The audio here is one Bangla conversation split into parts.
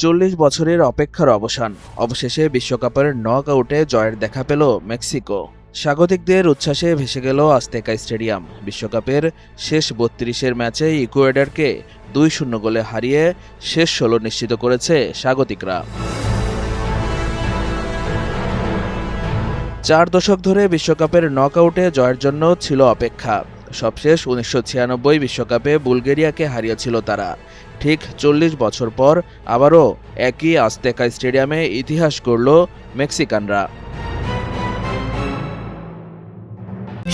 40 বছরের অপেক্ষার অবসান। অবশেষে বিশ্বকাপের নক আউটে জয়ের দেখা পেল মেক্সিকো। স্বাগতিকদের উচ্ছ্বাসে ভেসে গেল আজতেকা স্টেডিয়াম। বিশ্বকাপের শেষ 32-এর ম্যাচে ইকুয়েডরকে 2-0 গোলে হারিয়ে শেষ 16 নিশ্চিত করেছে স্বাগতিকরা। 4 দশক ধরে বিশ্বকাপের নক আউটে জয়ের জন্য ছিল অপেক্ষা। সবশেষ 1996 বিশ্বকাপে বুলগেরিয়াকে হারিয়েছিল তারা। ঠিক 40 বছর পর আবারও একই আজতেকা স্টেডিয়ামে ইতিহাস গড়ল মেক্সিকানরা।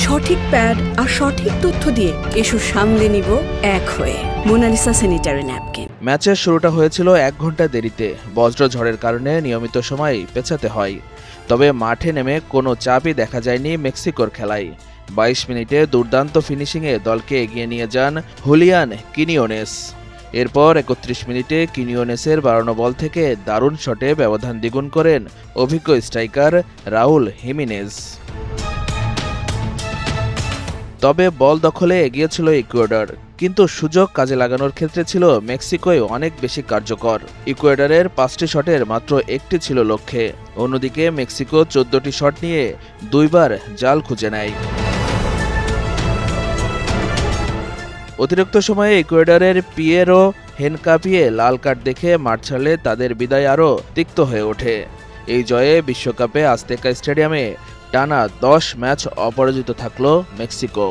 সঠিক প্যাড আর সঠিক তথ্য দিয়ে এসব সামলে নিব এক হয়ে। Monalisa sanitary napkin. ম্যাচের শুরুটা হয়েছিল 1 ঘন্টা দেরিতে। বজ্রঝড়ের কারণে নিয়মিত সময় পেছাতে হয়। তবে মাঠে নেমে কোনো চাপই দেখা যায়নি মেক্সিকোর খেলায়। 22 মিনিটে দুর্দান্ত ফিনিশিংয়ে দলকে এগিয়ে নিয়ে যান হুলিয়ান কিনিওনেস। এরপর 31 মিনিটে কিনিওনেসের বাড়ানো বল থেকে দারুণ শটে ব্যবধান দ্বিগুণ করেন অভিজ্ঞ স্ট্রাইকার রাউল হিমেনেজ। তবে বল দখলে এগিয়েছিল ইকুয়েডর, কিন্তু সুযোগ কাজে লাগানোর ক্ষেত্রে ছিল মেক্সিকোই অনেক বেশি কার্যকর। ইকুয়েডরের 5টি শটের মাত্র 1টি ছিল লক্ষ্যে। অন্যদিকে মেক্সিকো 14টি শট নিয়ে 2বার জাল খুঁজে নেয়। অতিরিক্ত সময়ে ইকুয়েডরের পিয়েরো হেনকাপিয়ে লাল কার্ড দেখে মাঠ ছাড়লে তাদের বিদায় আরও তিক্ত হয়ে ওঠে। এই জয়ে বিশ্বকাপে আজতেকা স্টেডিয়ামে টানা 10 ম্যাচ অপরাজিত থাকল মেক্সিকো।